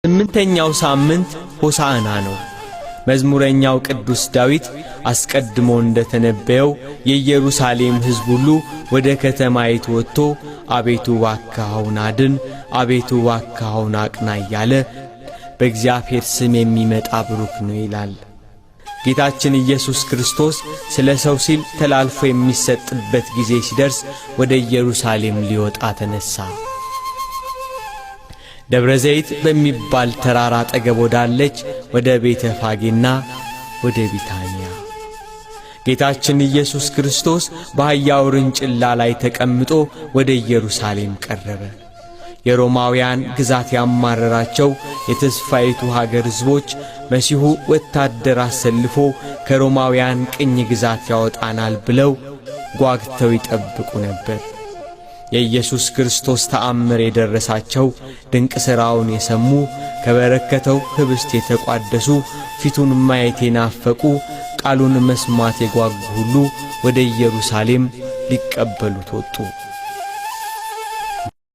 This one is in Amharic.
8ኛው ሳምንት ሆሳዕና ነው። መዝሙረኛው ቅዱስ ዳዊት አስቀድሞ እንደተነበየው የኢየሩሳሌም ሕዝብ ሁሉ ወደ ከተማይቱ ወጥቶ አቤቱ እባክህ አሁን አድን፣ አቤቱ እባክህ አሁን አቅና እያለ በእግዚአብሔር ስም የሚመጣ ብሩክ ነው ይላል። ጌታችን ኢየሱስ ክርስቶስ ስለ ሰው ሲል ተላልፎ የሚሰጥበት ጊዜ ሲደርስ ወደ ኢየሩሳሌም ሊወጣ ተነሳ። ደብረ ዘይት በሚባል ተራራ አጠገብ ወዳለች ወደ ቤተ ፋጌና ወደ ቢታንያ ጌታችን ኢየሱስ ክርስቶስ በአህያ ውርንጭላ ላይ ተቀምጦ ወደ ኢየሩሳሌም ቀረበ። የሮማውያን ግዛት ያማረራቸው የተስፋይቱ ሀገር ሕዝቦች መሲሁ ወታደር አሰልፎ ከሮማውያን ቅኝ ግዛት ያወጣናል ብለው ጓግተው ይጠብቁ ነበር። የኢየሱስ ክርስቶስ ተአምር የደረሳቸው ድንቅ ሥራውን የሰሙ ከበረከተው ኅብስት የተቋደሱ ፊቱን ማየት የናፈቁ ቃሉን መስማት የጓጉ ሁሉ ወደ ኢየሩሳሌም ሊቀበሉት ወጡ።